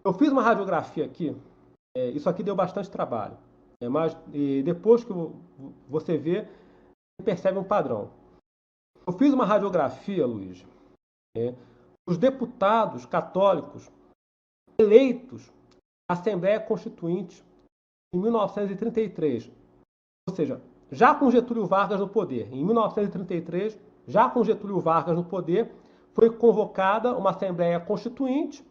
Eu fiz uma radiografia aqui, isso aqui deu bastante trabalho, mas depois que você vê, você percebe um padrão. Eu fiz uma radiografia, Luiz, dos deputados católicos eleitos à Assembleia Constituinte em 1933, ou seja, já com Getúlio Vargas no poder. Em 1933, já com Getúlio Vargas no poder, foi convocada uma Assembleia Constituinte,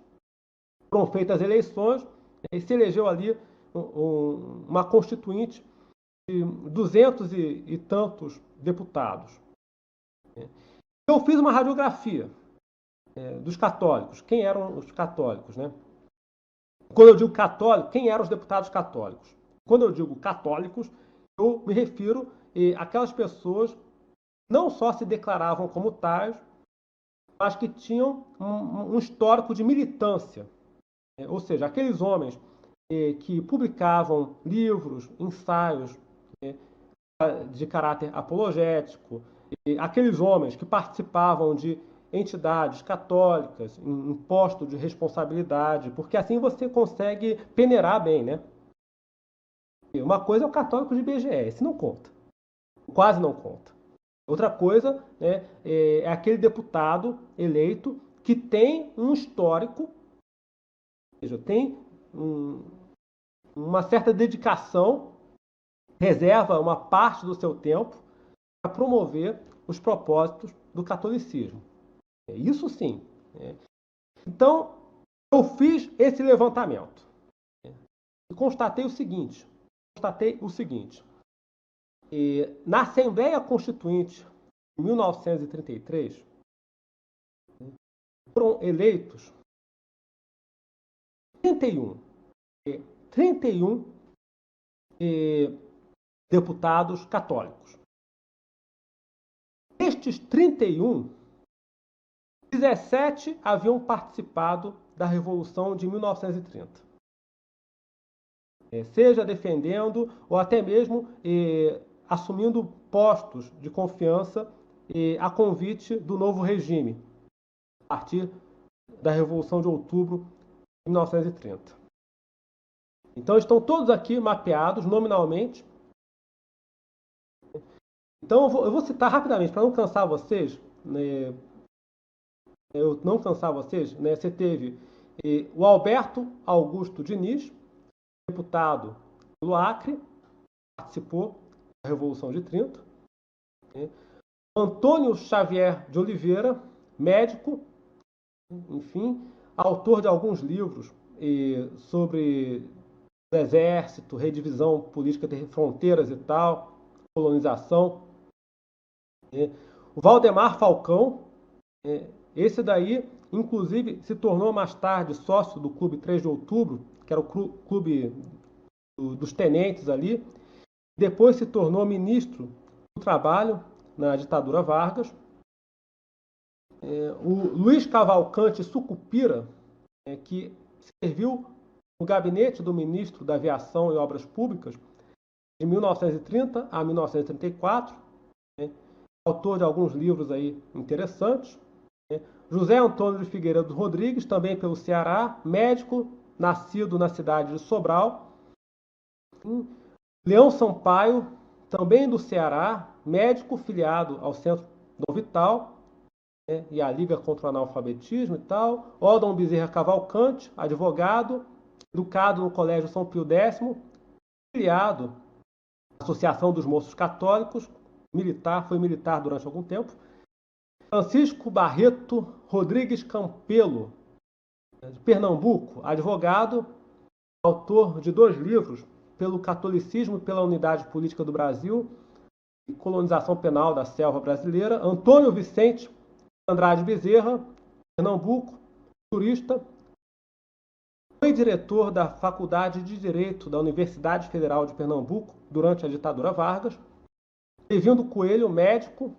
foram feitas eleições e se elegeu ali uma Constituinte de 200 e tantos deputados. Eu fiz uma radiografia dos católicos. Quem eram os católicos, né? Quando eu digo católico, quem eram os deputados católicos? Quando eu digo católicos, eu me refiro àquelas pessoas que não só se declaravam como tais, mas que tinham um histórico de militância. Ou seja, aqueles homens que publicavam livros, ensaios de caráter apologético, aqueles homens que participavam de entidades católicas em posto de responsabilidade, porque assim você consegue peneirar bem, né? Uma coisa é o católico de IBGE, esse não conta, quase não conta. Outra coisa, né, é aquele deputado eleito que tem um histórico, ou seja, tem uma certa dedicação, reserva uma parte do seu tempo para promover os propósitos do catolicismo. Isso sim. Então, eu fiz esse levantamento e constatei o seguinte: na Assembleia Constituinte de 1933, foram eleitos 31, 31 deputados católicos. Destes 31, 17 haviam participado da Revolução de 1930. Seja defendendo ou até mesmo assumindo postos de confiança a convite do novo regime, a partir da Revolução de Outubro de 1930. Então estão todos aqui mapeados nominalmente. Então eu vou citar rapidamente, para não cansar vocês, né, você teve o Alberto Augusto Diniz, deputado pelo Acre, participou da Revolução de 30. Antônio Xavier de Oliveira, médico, enfim, autor de alguns livros sobre o exército, redivisão política de fronteiras e tal, colonização. O Valdemar Falcão, esse daí, inclusive, se tornou mais tarde sócio do Clube 3 de Outubro, que era o clube dos tenentes ali. Depois se tornou ministro do Trabalho na ditadura Vargas. O Luiz Cavalcante Sucupira, que serviu no gabinete do ministro da Aviação e Obras Públicas de 1930 a 1934, autor de alguns livros aí interessantes. José Antônio de Figueiredo Rodrigues, também pelo Ceará, médico, nascido na cidade de Sobral. Leão Sampaio, também do Ceará, médico filiado ao Centro Dom Vital, e a Liga contra o Analfabetismo e tal. Odon Bezerra Cavalcante, advogado, educado no Colégio São Pio X, filiado à Associação dos Moços Católicos, foi militar durante algum tempo. Francisco Barreto Rodrigues Campelo, de Pernambuco, advogado, autor de 2 livros, Pelo Catolicismo e pela Unidade Política do Brasil e Colonização Penal da Selva Brasileira. Antônio Vicente Andrade Bezerra, Pernambuco, jurista, foi diretor da Faculdade de Direito da Universidade Federal de Pernambuco durante a ditadura Vargas. Evindo Coelho, médico,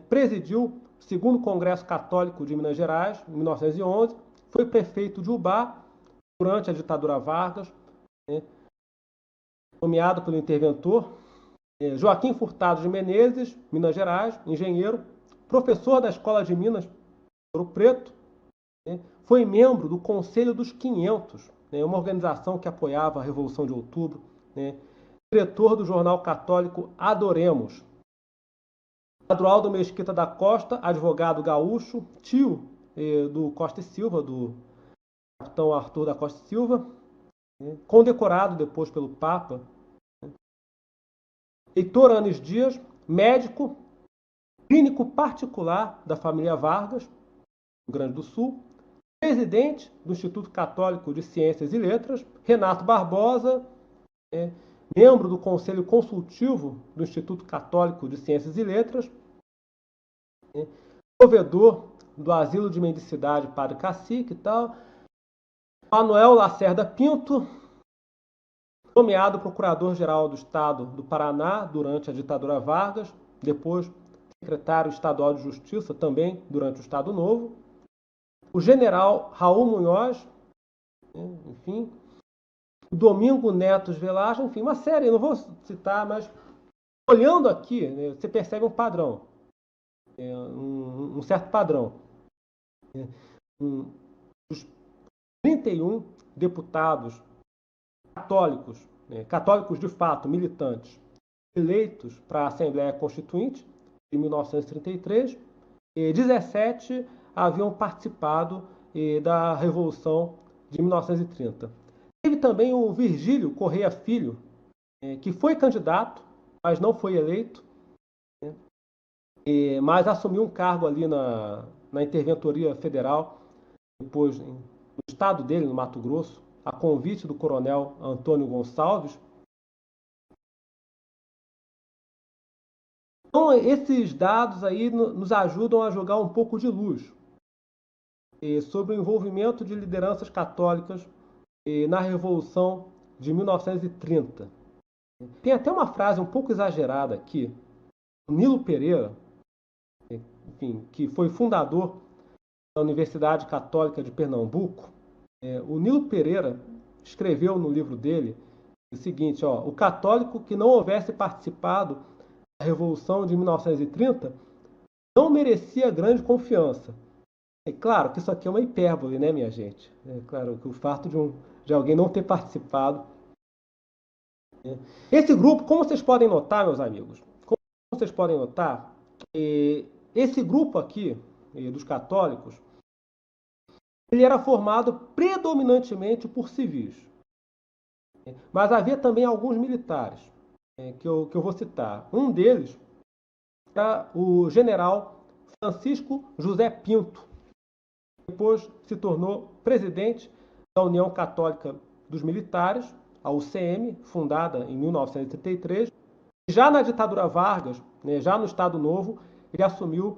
presidiu o 2º Congresso Católico de Minas Gerais, em 1911, foi prefeito de Ubá durante a ditadura Vargas, nomeado pelo interventor. Joaquim Furtado de Menezes, Minas Gerais, engenheiro, professor da Escola de Minas, Ouro Preto, né? Foi membro do Conselho dos 500, né? Uma organização que apoiava a Revolução de Outubro, né? Diretor do jornal católico Adoremos. Adroaldo Mesquita da Costa, advogado gaúcho, tio do Costa e Silva, do capitão Arthur da Costa e Silva, né? Condecorado depois pelo Papa. Heitor Anes Dias, médico, clínico particular da família Vargas, no Rio Grande do Sul, presidente do Instituto Católico de Ciências e Letras, Renato Barbosa, membro do Conselho Consultivo do Instituto Católico de Ciências e Letras, provedor do Asilo de Mendicidade Padre Cacique e tal, Manuel Lacerda Pinto, nomeado Procurador-Geral do Estado do Paraná durante a ditadura Vargas, depois secretário estadual de Justiça também durante o Estado Novo, o general Raul Munhoz, enfim, o Domingo Netos Velasco, enfim, uma série, eu não vou citar, mas olhando aqui, né, você percebe um padrão, um certo padrão. Os 31 deputados católicos, católicos de fato, militantes, eleitos para a Assembleia Constituinte em 1933, 17 haviam participado da Revolução de 1930. Teve também o Virgílio Correia Filho, que foi candidato, mas não foi eleito, mas assumiu um cargo ali na Interventoria Federal, depois no estado dele, no Mato Grosso, a convite do coronel Antônio Gonçalves. Então, esses dados aí nos ajudam a jogar um pouco de luz sobre o envolvimento de lideranças católicas na Revolução de 1930. Tem até uma frase um pouco exagerada aqui. O Nilo Pereira, enfim, que foi fundador da Universidade Católica de Pernambuco, o Nilo Pereira escreveu no livro dele o seguinte: o católico que não houvesse participado da Revolução de 1930 não merecia grande confiança. É claro que isso aqui é uma hipérbole, né, minha gente? É claro que o fato de alguém não ter participado. Esse grupo, como vocês podem notar, meus amigos, como vocês podem notar, esse grupo aqui, dos católicos, ele era formado predominantemente por civis. Mas havia também alguns militares, que eu vou citar. Um deles era o general Francisco José Pinto, que depois se tornou presidente da União Católica dos Militares, a UCM, fundada em 1933. Já na ditadura Vargas, já no Estado Novo, ele assumiu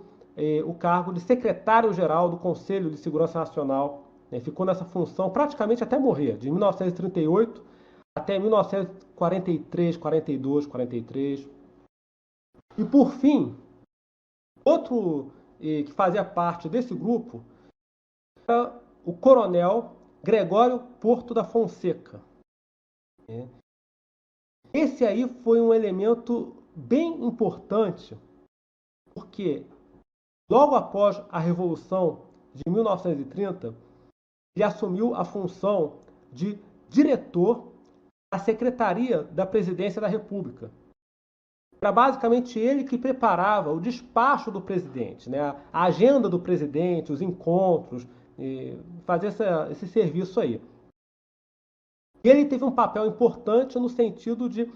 o cargo de secretário-geral do Conselho de Segurança Nacional. Ficou nessa função praticamente até morrer, de 1938 até 1943, 42, 43. E por fim, outro que fazia parte desse grupo era o coronel Gregório Porto da Fonseca. Esse aí foi um elemento bem importante, porque logo após a Revolução de 1930, ele assumiu a função de diretor da Secretaria da Presidência da República. Era basicamente ele que preparava o despacho do presidente, né? A agenda do presidente, os encontros, fazia esse serviço aí. E ele teve um papel importante no sentido de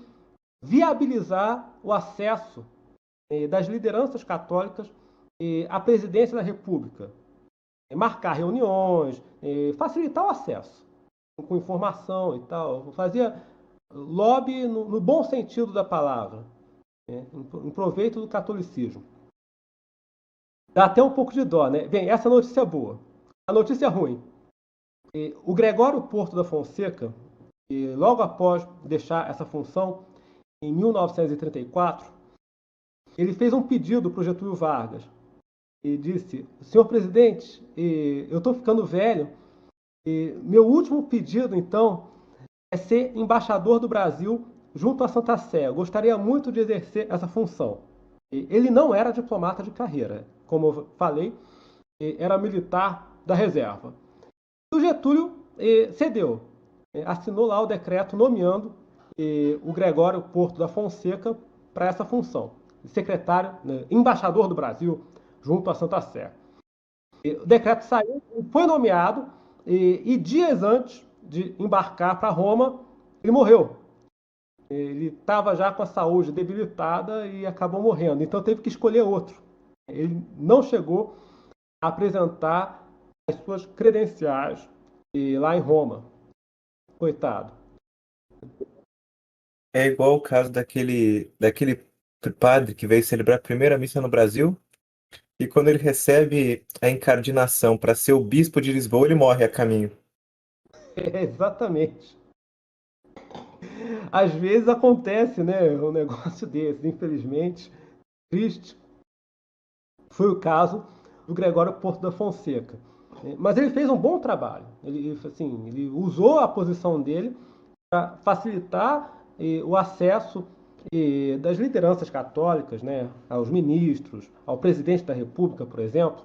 viabilizar o acesso das lideranças católicas à presidência da República. Marcar reuniões, facilitar o acesso com informação e tal. Fazia lobby no bom sentido da palavra, em proveito do catolicismo. Dá até um pouco de dó, né? Bem, essa notícia é boa. A notícia é ruim. O Gregório Porto da Fonseca, logo após deixar essa função, em 1934, ele fez um pedido para o Getúlio Vargas. E disse: senhor presidente, eu estou ficando velho, meu último pedido, então, é ser embaixador do Brasil junto à Santa Sé. Eu gostaria muito de exercer essa função. Ele não era diplomata de carreira, como eu falei, era militar da reserva. O Getúlio cedeu, assinou lá o decreto nomeando o Gregório Porto da Fonseca para essa função, secretário, né, embaixador do Brasil junto à Santa Sé. O decreto saiu, foi nomeado e dias antes de embarcar para Roma, ele morreu. Ele estava já com a saúde debilitada e acabou morrendo, então teve que escolher outro. Ele não chegou a apresentar as suas credenciais lá em Roma. Coitado. É igual o caso daquele padre que veio celebrar a primeira missa no Brasil, e quando ele recebe a encardinação para ser o bispo de Lisboa, ele morre a caminho. Exatamente. Às vezes acontece, né, um negócio desse, infelizmente, triste. Foi o caso do Gregório Porto da Fonseca. Mas ele fez um bom trabalho. Ele usou a posição dele para facilitar o acesso das lideranças católicas, né, aos ministros, ao presidente da República, por exemplo.